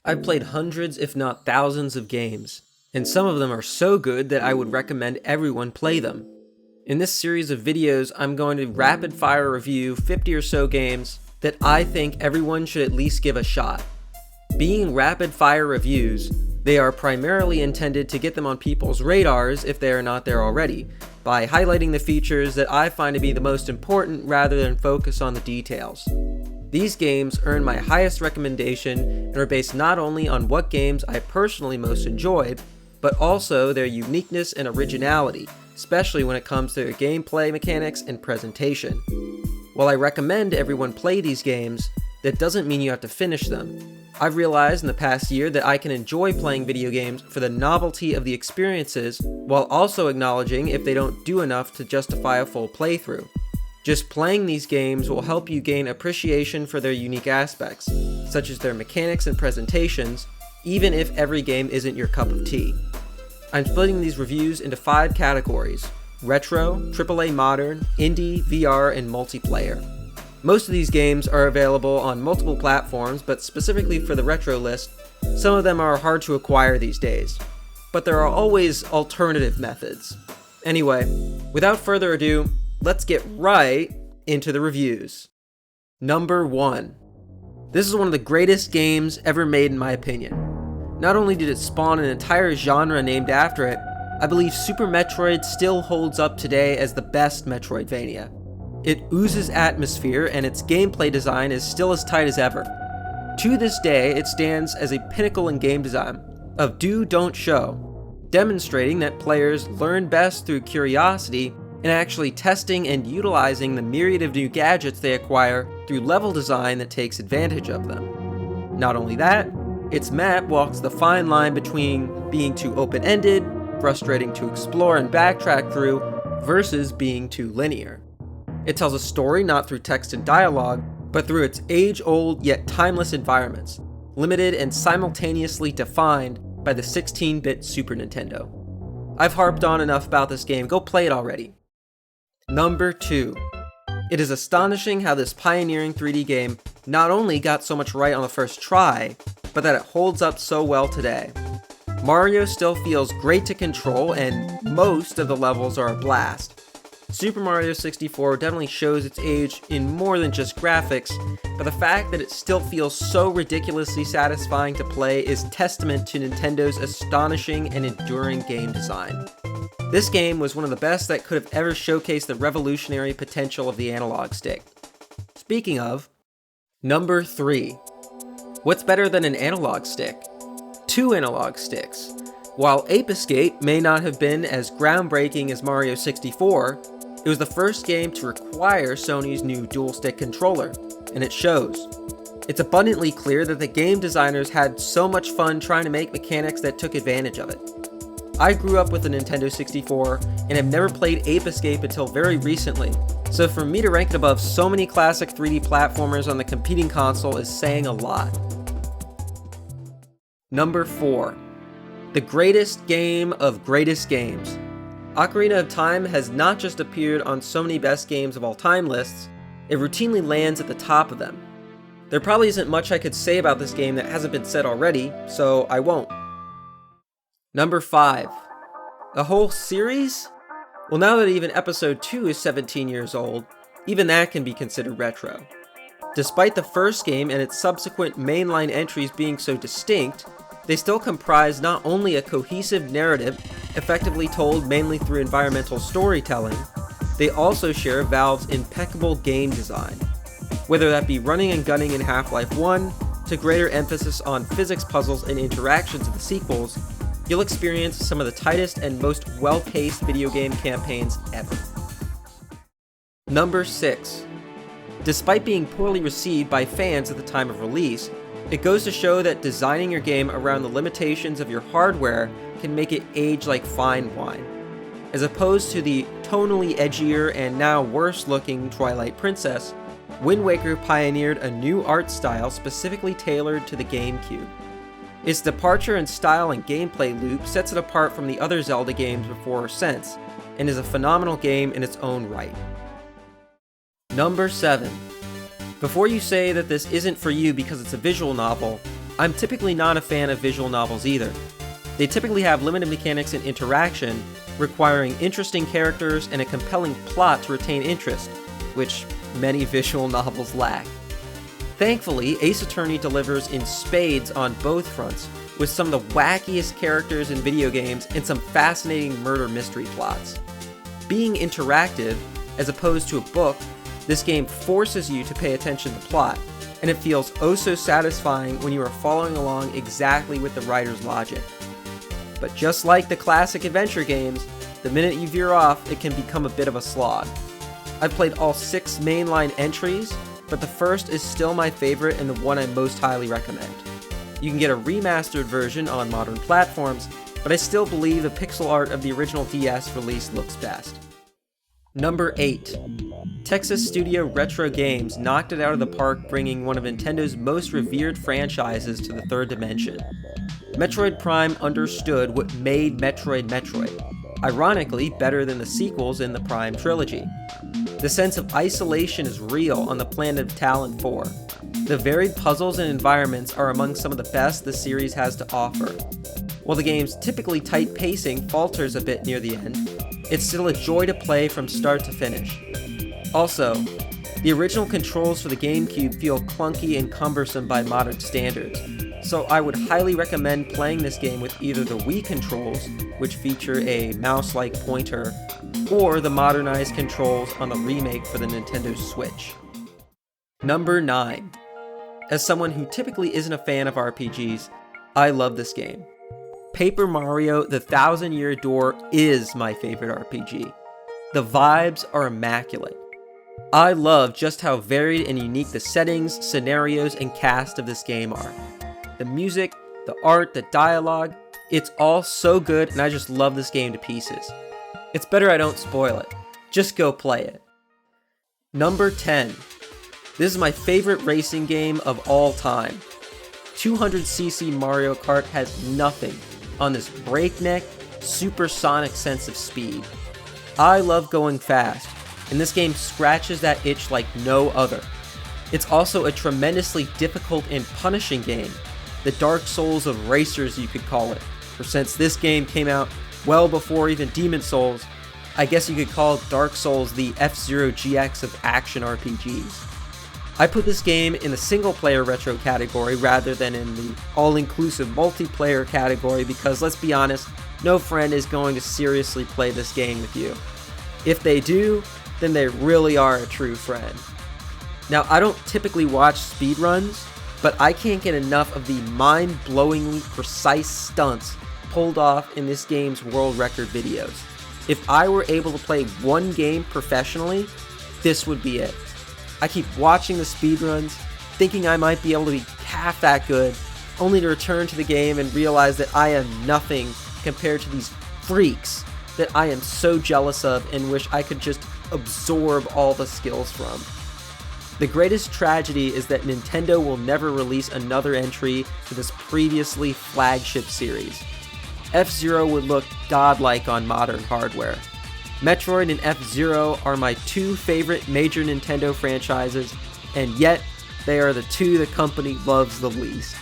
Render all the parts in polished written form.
I've played hundreds if not thousands of games, and some of them are so good that I would recommend everyone play them. In this series of videos, I'm going to rapid fire review 50 or so games that I think everyone should at least give a shot. Being rapid fire reviews, they are primarily intended to get them on people's radars if they are not there already, by highlighting the features that I find to be the most important rather than focus on the details. These games earn my highest recommendation and are based not only on what games I personally most enjoyed, but also their uniqueness and originality, especially when it comes to their gameplay mechanics and presentation. While I recommend everyone play these games, that doesn't mean you have to finish them. I've realized in the past year that I can enjoy playing video games for the novelty of the experiences, while also acknowledging if they don't do enough to justify a full playthrough. Just playing these games will help you gain appreciation for their unique aspects, such as their mechanics and presentations, even if every game isn't your cup of tea. I'm splitting these reviews into 5 categories: retro, AAA modern, indie, VR, and multiplayer. Most of these games are available on multiple platforms, but specifically for the retro list, some of them are hard to acquire these days. But there are always alternative methods. Anyway, without further ado, let's get right into the reviews. Number 1. This is one of the greatest games ever made in my opinion. Not only did it spawn an entire genre named after it, I believe Super Metroid still holds up today as the best Metroidvania. It oozes atmosphere and its gameplay design is still as tight as ever. To this day, it stands as a pinnacle in game design of do, don't, show, demonstrating that players learn best through curiosity and actually testing and utilizing the myriad of new gadgets they acquire through level design that takes advantage of them. Not only that, its map walks the fine line between being too open-ended, frustrating to explore and backtrack through, versus being too linear. It tells a story not through text and dialogue, but through its age-old yet timeless environments, limited and simultaneously defined by the 16-bit Super Nintendo. I've harped on enough about this game, go play it already. Number 2. It is astonishing how this pioneering 3D game not only got so much right on the first try, but that it holds up so well today. Mario still feels great to control and most of the levels are a blast. Super Mario 64 definitely shows its age in more than just graphics, but the fact that it still feels so ridiculously satisfying to play is testament to Nintendo's astonishing and enduring game design. This game was one of the best that could have ever showcased the revolutionary potential of the analog stick. Speaking of, number 3. What's better than an analog stick? 2 analog sticks. While Ape Escape may not have been as groundbreaking as Mario 64, it was the first game to require Sony's new dual-stick controller, and it shows. It's abundantly clear that the game designers had so much fun trying to make mechanics that took advantage of it. I grew up with the Nintendo 64 and have never played Ape Escape until very recently, so for me to rank it above so many classic 3D platformers on the competing console is saying a lot. Number 4. The greatest game of greatest games. Ocarina of Time has not just appeared on so many best games of all time lists, it routinely lands at the top of them. There probably isn't much I could say about this game that hasn't been said already, so I won't. Number 5. The whole series? Well, now that even episode 2 is 17 years old, even that can be considered retro. Despite the first game and its subsequent mainline entries being so distinct, they still comprise not only a cohesive narrative, effectively told mainly through environmental storytelling, they also share Valve's impeccable game design. Whether that be running and gunning in Half-Life 1, to greater emphasis on physics puzzles and interactions of the sequels, you'll experience some of the tightest and most well-paced video game campaigns ever. Number 6. Despite being poorly received by fans at the time of release, it goes to show that designing your game around the limitations of your hardware can make it age like fine wine. As opposed to the tonally edgier and now worse looking Twilight Princess, Wind Waker pioneered a new art style specifically tailored to the GameCube. Its departure in style and gameplay loop sets it apart from the other Zelda games before or since, and is a phenomenal game in its own right. Number 7. Before you say that this isn't for you because it's a visual novel, I'm typically not a fan of visual novels either. They typically have limited mechanics and interaction, requiring interesting characters and a compelling plot to retain interest, which many visual novels lack. Thankfully, Ace Attorney delivers in spades on both fronts, with some of the wackiest characters in video games and some fascinating murder mystery plots. Being interactive, as opposed to a book, this game forces you to pay attention to the plot, and it feels oh so satisfying when you are following along exactly with the writer's logic. But just like the classic adventure games, the minute you veer off, it can become a bit of a slog. I've played all 6 mainline entries, but the first is still my favorite and the one I most highly recommend. You can get a remastered version on modern platforms, but I still believe the pixel art of the original DS release looks best. Number 8. Texas studio Retro Games knocked it out of the park, bringing one of Nintendo's most revered franchises to the third dimension. Metroid Prime understood what made Metroid, ironically better than the sequels in the Prime trilogy. The sense of isolation is real on the planet of Talon 4. The varied puzzles and environments are among some of the best the series has to offer. While the game's typically tight pacing falters a bit near the end, it's still a joy to play from start to finish. Also, the original controls for the GameCube feel clunky and cumbersome by modern standards, so I would highly recommend playing this game with either the Wii controls, which feature a mouse-like pointer, or the modernized controls on the remake for the Nintendo Switch. Number 9. As someone who typically isn't a fan of RPGs, I love this game. Paper Mario: The Thousand Year Door is my favorite RPG. The vibes are immaculate. I love just how varied and unique the settings, scenarios, and cast of this game are. The music, the art, the dialogue, it's all so good, and I just love this game to pieces. It's better I don't spoil it. Just go play it. Number 10. This is my favorite racing game of all time. 200cc Mario Kart has nothing on this breakneck, supersonic sense of speed. I love going fast, and this game scratches that itch like no other. It's also a tremendously difficult and punishing game, the Dark Souls of racers you could call it, for since this game came out well before even Demon Souls, I guess you could call Dark Souls the F-Zero GX of action RPGs. I put this game in the single-player retro category rather than in the all-inclusive multiplayer category because, let's be honest, no friend is going to seriously play this game with you. If they do, then they really are a true friend. Now, I don't typically watch speedruns, but I can't get enough of the mind-blowingly precise stunts pulled off in this game's world record videos. If I were able to play one game professionally, this would be it. I keep watching the speedruns, thinking I might be able to be half that good, only to return to the game and realize that I am nothing compared to these freaks that I am so jealous of and wish I could just absorb all the skills from. The greatest tragedy is that Nintendo will never release another entry to this previously flagship series. F-Zero would look godlike on modern hardware. Metroid and F-Zero are my 2 favorite major Nintendo franchises, and yet they are the 2 the company loves the least.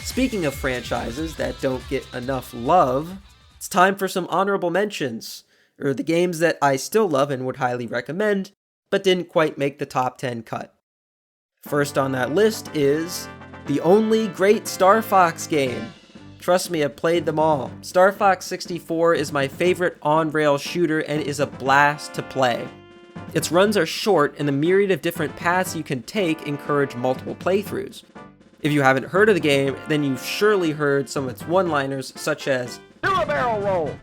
Speaking of franchises that don't get enough love, it's time for some honorable mentions, or the games that I still love and would highly recommend, but didn't quite make the top 10 cut. First on that list is the only great Star Fox game. Trust me, I've played them all. Star Fox 64 is my favorite on-rail shooter and is a blast to play. Its runs are short and the myriad of different paths you can take encourage multiple playthroughs. If you haven't heard of the game, then you've surely heard some of its one-liners such as, "Do a barrel roll!"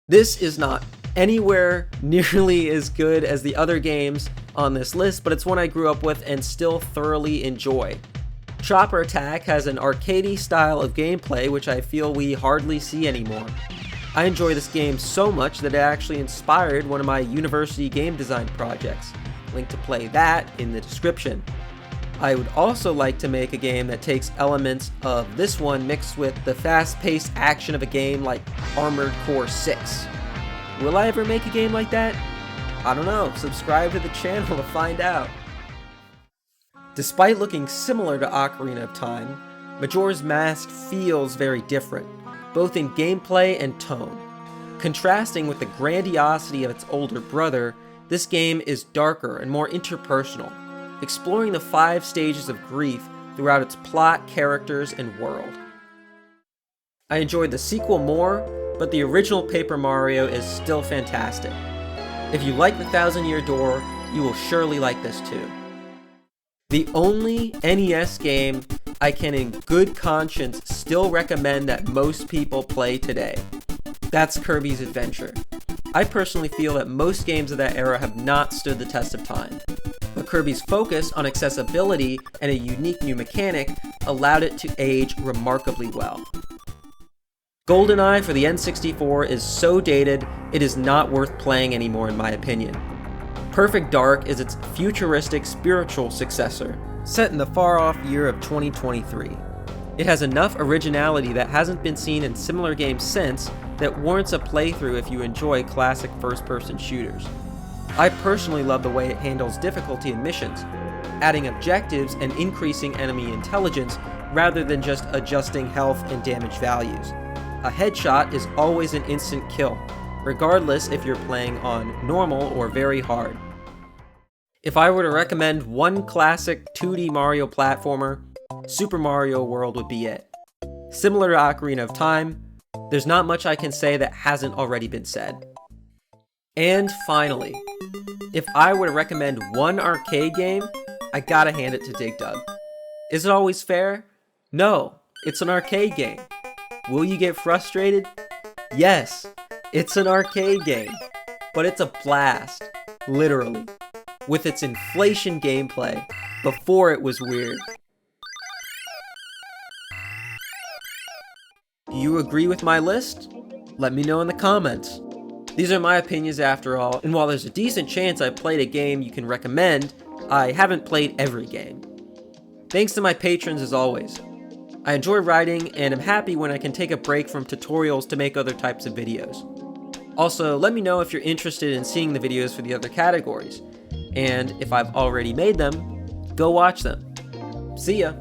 This is not anywhere nearly as good as the other games on this list, but it's one I grew up with and still thoroughly enjoy. Chopper Attack has an arcadey style of gameplay which I feel we hardly see anymore. I enjoy this game so much that it actually inspired one of my university game design projects. Link to play that in the description. I would also like to make a game that takes elements of this one mixed with the fast-paced action of a game like Armored Core 6. Will I ever make a game like that? I don't know. Subscribe to the channel to find out. Despite looking similar to Ocarina of Time, Majora's Mask feels very different, both in gameplay and tone. Contrasting with the grandiosity of its older brother, this game is darker and more interpersonal, exploring the 5 stages of grief throughout its plot, characters, and world. I enjoyed the sequel more, but the original Paper Mario is still fantastic. If you like the Thousand Year Door, you will surely like this too. The only NES game I can in good conscience still recommend that most people play today. That's Kirby's Adventure. I personally feel that most games of that era have not stood the test of time, but Kirby's focus on accessibility and a unique new mechanic allowed it to age remarkably well. GoldenEye for the N64 is so dated, it is not worth playing anymore in my opinion. Perfect Dark is its futuristic spiritual successor, set in the far-off year of 2023. It has enough originality that hasn't been seen in similar games since that warrants a playthrough if you enjoy classic first-person shooters. I personally love the way it handles difficulty in missions, adding objectives and increasing enemy intelligence rather than just adjusting health and damage values. A headshot is always an instant kill, regardless if you're playing on normal or very hard. If I were to recommend one classic 2D Mario platformer, Super Mario World would be it. Similar to Ocarina of Time, there's not much I can say that hasn't already been said. And finally, if I were to recommend one arcade game, I gotta hand it to Dig Dug. Is it always fair? No, it's an arcade game. Will you get frustrated? Yes, it's an arcade game, but it's a blast, literally, with its inflation gameplay before it was weird. Do you agree with my list? Let me know in the comments. These are my opinions after all, and while there's a decent chance I played a game you can recommend, I haven't played every game. Thanks to my patrons as always. I enjoy writing and am happy when I can take a break from tutorials to make other types of videos. Also, let me know if you're interested in seeing the videos for the other categories, and if I've already made them, go watch them. See ya!